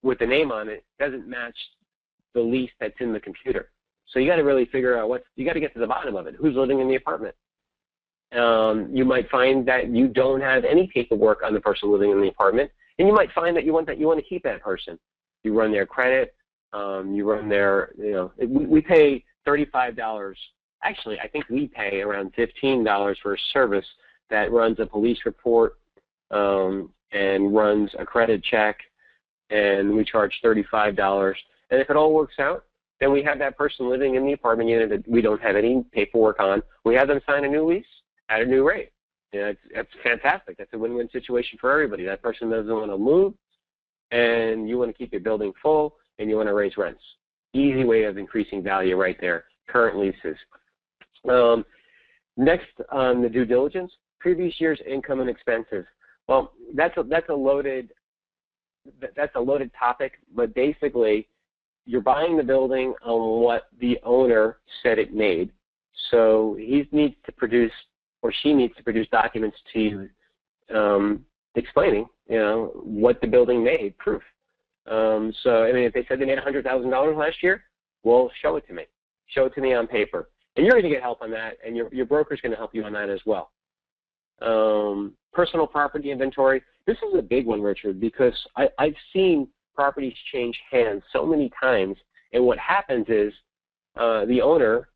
S2: with the name on it doesn't match the lease that's in the computer. So you got to really figure out you got to get to the bottom of it. Who's living in the apartment? You might find that you don't have any paperwork on the person living in the apartment, and you might find that you want to keep that person. You run their credit. You run their, we pay $35. Actually, I think we pay around $15 for a service that runs a police report and runs a credit check, and we charge $35. And if it all works out, then we have that person living in the apartment unit that we don't have any paperwork on. We have them sign a new lease at a new rate. That's fantastic. That's a win-win situation for everybody. That person doesn't want to move, and you want to keep your building full, and you want to raise rents. Easy way of increasing value right there, current leases. Next on the due diligence, previous year's income and expenses. Well, that's a loaded topic, but basically you're buying the building on what the owner said it made. So he needs to produce, or she needs to produce documents to you explaining, what the building made, proof. So, if they said they made $100,000 last year, well, show it to me. Show it to me on paper. And you're going to get help on that, and your broker's going to help you on that as well. Personal property inventory. This is a big one, Richard, because I've seen properties change hands so many times, and what happens is the owner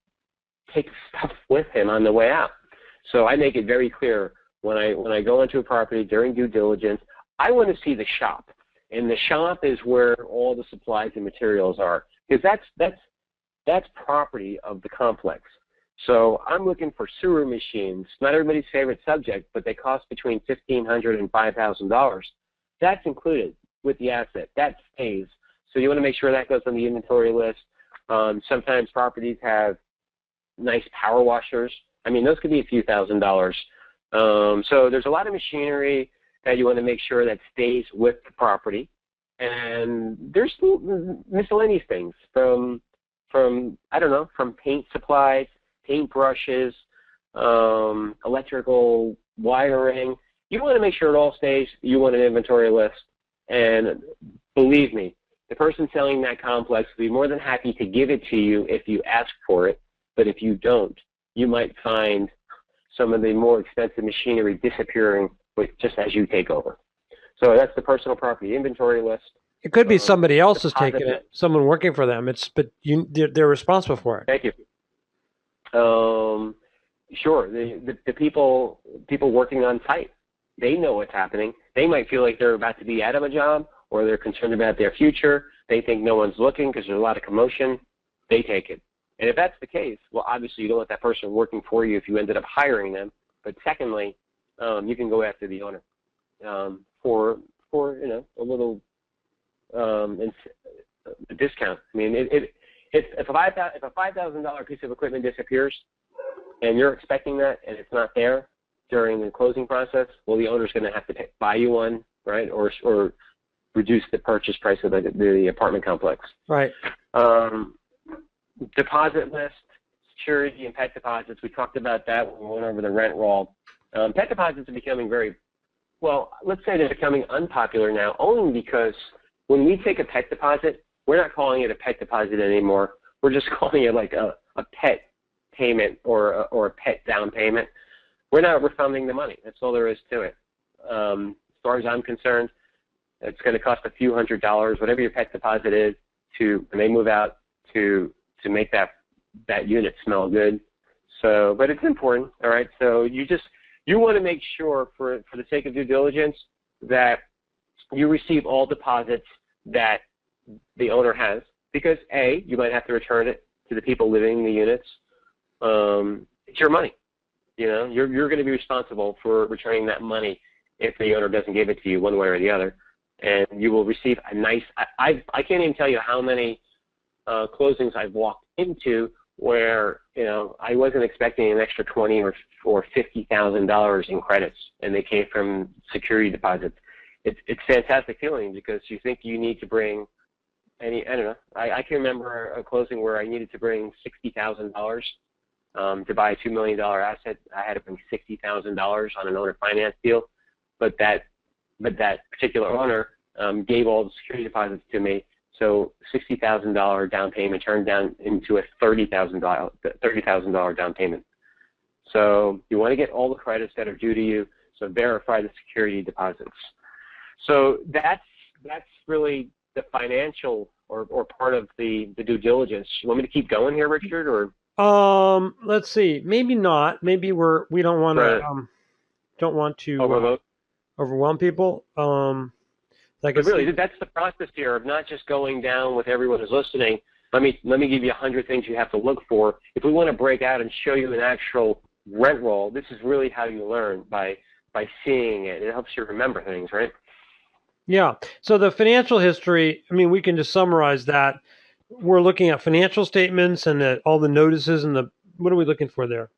S2: take stuff with him on the way out. So I make it very clear when I go into a property during due diligence, I want to see the shop. And the shop is where all the supplies and materials are, because that's property of the complex. So I'm looking for sewer machines. Not everybody's favorite subject, but they cost between $1,500 and $5,000. That's included with the asset. That stays. So you want to make sure that goes on the inventory list. Sometimes properties have nice power washers. I mean, those could be a few $1,000s. So there's a lot of machinery that you want to make sure that stays with the property. And there's miscellaneous things from I don't know, from paint supplies, paint brushes, electrical wiring. You want to make sure it all stays. You want an inventory list. And believe me, the person selling that complex will be more than happy to give it to you if you ask for it. But if you don't, you might find some of the more expensive machinery disappearing just as you take over. So that's the personal property inventory list.
S1: It could be somebody else is taking it, someone working for them. But they're responsible for it.
S2: Thank you. Sure, the people working on site, they know what's happening. They might feel like they're about to be out of a job, or they're concerned about their future. They think no one's looking because there's a lot of commotion. They take it. And if that's the case, well, obviously you don't want that person working for you if you ended up hiring them. But secondly, you can go after the owner for a little discount. I mean, if a $5,000 piece of equipment disappears, and you're expecting that, and it's not there during the closing process, well, the owner's going to have to buy you one, right, or reduce the purchase price of the apartment complex.
S1: Right.
S2: Deposit list, security, and pet deposits. We talked about that when we went over the rent roll. Pet deposits are becoming let's say they're becoming unpopular now, only because when we take a pet deposit, we're not calling it a pet deposit anymore. We're just calling it like a pet payment or a pet down payment. We're not refunding the money. That's all there is to it. As far as I'm concerned, it's going to cost a few $100s, whatever your pet deposit is, when they move out to make that unit smell good. So, but it's important, all right? So you want to make sure, for the sake of due diligence, that you receive all deposits that the owner has, because A, you might have to return it to the people living in the units. It's your money. You know, you're going to be responsible for returning that money if the owner doesn't give it to you one way or the other. And you will receive a nice, I can't even tell you how many closings I've walked into where, I wasn't expecting an extra $20,000 or $50,000 in credits, and they came from security deposits. It's a fantastic feeling, because you think you need to bring I don't know. I can remember a closing where I needed to bring $60,000 to buy a $2 million asset. I had to bring $60,000 on an owner finance deal, but that particular owner gave all the security deposits to me. So $60,000 down payment turned down into a $30,000 down payment. So you want to get all the credits that are due to you. So verify the security deposits. So that's really the financial or part of the due diligence. You want me to keep going here, Richard, or?
S1: Let's see. Maybe not. Maybe we don't want to overwhelm people.
S2: But really, that's the process here of not just going down with everyone who's listening. Let me give you 100 things you have to look for. If we want to break out and show you an actual rent roll, this is really how you learn, by seeing it. It helps you remember things, right?
S1: Yeah. So the financial history, I mean, we can just summarize that. We're looking at financial statements and all the notices and what are we looking for there?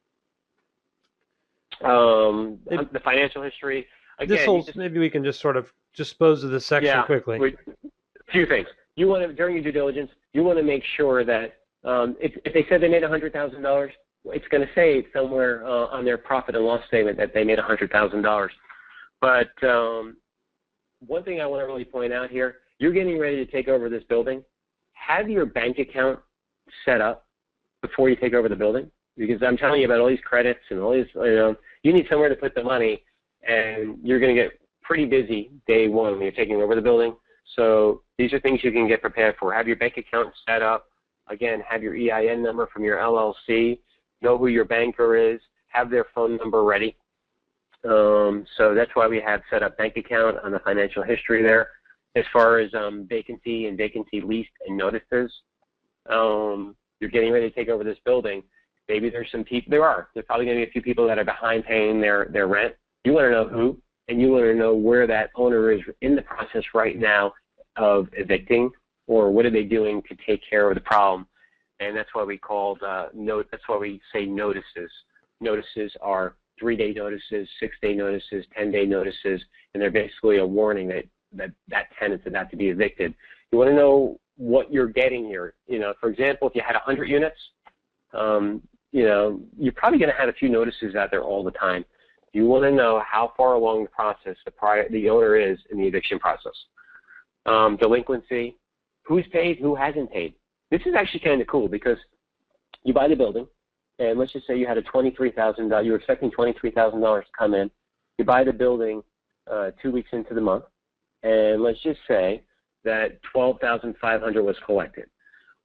S2: The financial history. Again,
S1: maybe we can just sort of dispose of this section quickly.
S2: A few things. You want to, during your due diligence, you want to make sure that if they said they made $100,000, it's going to say somewhere on their profit and loss statement that they made $100,000. But one thing I want to really point out here, you're getting ready to take over this building. Have your bank account set up before you take over the building, because I'm telling you about all these credits and all these, you need somewhere to put the money, and you're going to get pretty busy day one when you're taking over the building. So these are things you can get prepared for. Have your bank account set up. Again, have your EIN number from your LLC. know who your banker is, have their phone number ready. So that's why we have set up bank account on the financial history there. As far as vacancy and vacancy leased and notices, you're getting ready to take over this building. Maybe there's some people, there's probably going to be a few people that are behind paying their rent. You want to know who, and you want to know where that owner is in the process right now of evicting, or what are they doing to take care of the problem. And that's why we called, that's why we say notices. Notices are 3-day notices, 6-day notices, 10-day notices, and they're basically a warning that tenant's about to be evicted. You want to know what you're getting here. You know, for example, if you had 100 units, you know, you're probably going to have a few notices out there all the time. You want to know how far along the process the owner is in the eviction process. Delinquency, who's paid, who hasn't paid. This is actually kind of cool because you buy the building, and let's just say you had a $23,000, you were expecting $23,000 to come in. You buy the building 2 weeks into the month, and let's just say that $12,500 was collected.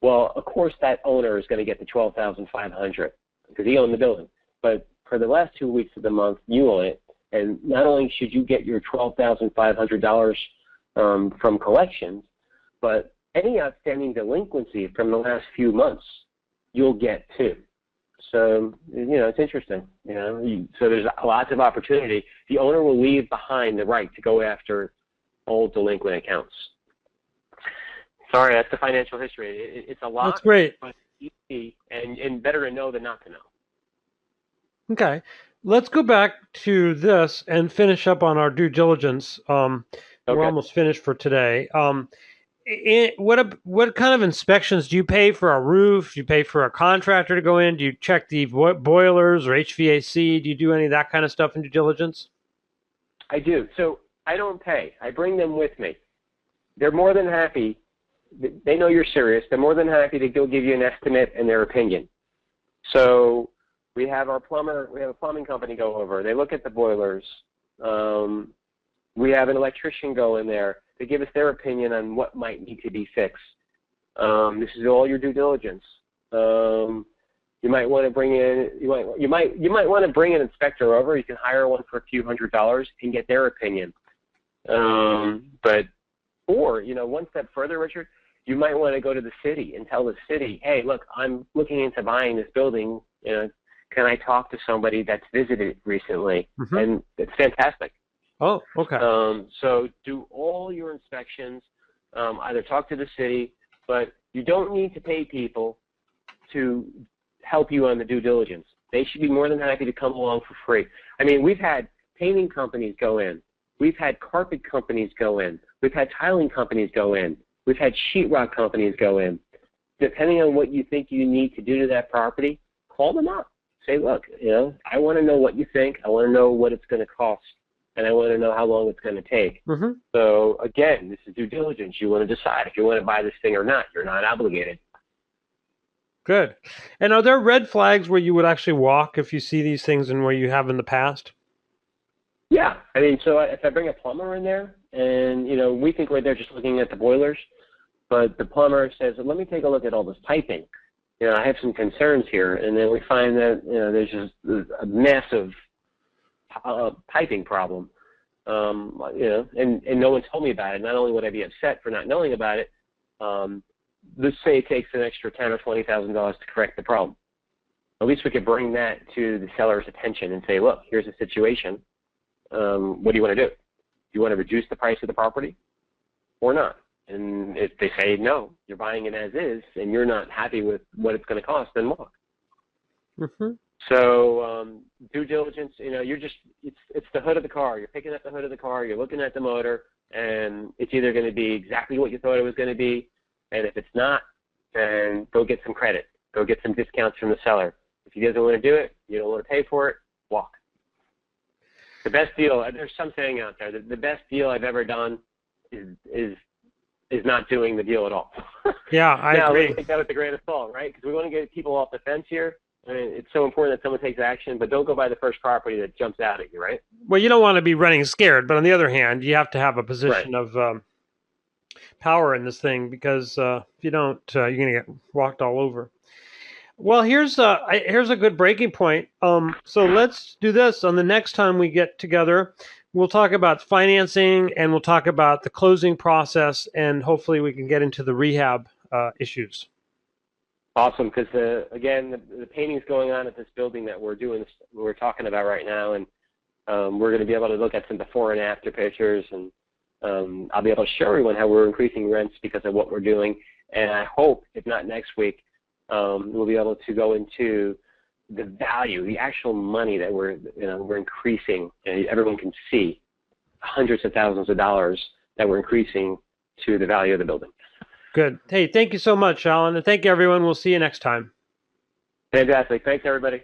S2: Well, of course, that owner is going to get the $12,500 because he owned the building. But for the last 2 weeks of the month, you own it, and not only should you get your $12,500 from collections, but any outstanding delinquency from the last few months, you'll get too. So, you know, it's interesting. You know, so there's lots of opportunity. The owner will leave behind the right to go after old delinquent accounts. Sorry, that's the financial history. It's a lot.
S1: That's great.
S2: But easy and better to know than not to know.
S1: Okay. Let's go back to this and finish up on our due diligence. We're almost finished for today. What kind of inspections do you pay for a roof? Do you pay for a contractor to go in? Do you check the boilers or HVAC? Do you do any of that kind of stuff in due diligence?
S2: I do. So I don't pay. I bring them with me. They're more than happy. They know you're serious. They're more than happy to go give you an estimate and their opinion. So we have our plumber. We have a plumbing company go over. They look at the boilers. We have an electrician go in there. They give us their opinion on what might need to be fixed. This is all your due diligence. You might want to bring in. You might want to bring an inspector over. You can hire one for a few $100s and get their opinion. Or you know, one step further, Richard, you might want to go to the city and tell the city, hey, look, I'm looking into buying this building. You know, can I talk to somebody that's visited recently? Mm-hmm. And it's fantastic.
S1: Oh, okay.
S2: So do all your inspections, either talk to the city, but you don't need to pay people to help you on the due diligence. They should be more than happy to come along for free. I mean, we've had painting companies go in. We've had carpet companies go in. We've had tiling companies go in. We've had sheetrock companies go in. Depending on what you think you need to do to that property, call them up. Say, look, you know, I want to know what you think. I want to know what it's going to cost. And I want to know how long it's going to take. Mm-hmm. So, again, this is due diligence. You want to decide if you want to buy this thing or not. You're not obligated.
S1: Good. And are there red flags where you would actually walk if you see these things and where you have in the past?
S2: Yeah. I mean, so if I bring a plumber in there and, you know, we think we're there just looking at the boilers, but the plumber says, let me take a look at all this piping. You know, I have some concerns here. And then we find that, you know, there's just a massive piping problem, you know, and no one told me about it. Not only would I be upset for not knowing about it, let's say it takes an extra $10,000 or $20,000 to correct the problem. At least we could bring that to the seller's attention and say, look, here's the situation. What do you want to do? Do you want to reduce the price of the property or not? And if they say no, you're buying it as is, and you're not happy with what it's going to cost, then walk. Mm-hmm. So due diligence, you know, it's the hood of the car. You're picking up the hood of the car. You're looking at the motor, and it's either going to be exactly what you thought it was going to be, and if it's not, then go get some credit. Go get some discounts from the seller. If he doesn't want to do it, you don't want to pay for it, walk. The best deal, there's some saying out there, the best deal I've ever done is not doing the deal at all.
S1: Yeah, I agree.
S2: Now, take that with a grain of salt, right? Because we want to get people off the fence here. I mean, it's so important that someone takes action, but don't go buy the first property that jumps out at you, right?
S1: Well, you don't want to be running scared, but on the other hand, you have to have a position of power in this thing because if you don't, you're going to get walked all over. Well, here's a good breaking point. So let's do this on the next time we get together. We'll talk about financing and we'll talk about the closing process, and hopefully we can get into the rehab issues.
S2: Awesome, because again, the painting's going on at this building that we're talking about right now, and we're going to be able to look at some before and after pictures, and I'll be able to show everyone how we're increasing rents because of what we're doing. And I hope, if not next week, we'll be able to go into the value, the actual money that we're increasing, and everyone can see hundreds of thousands of dollars that we're increasing to the value of the building.
S1: Good. Hey, thank you so much, Alan, and thank you, everyone. We'll see you next time.
S2: Fantastic. Thanks, everybody.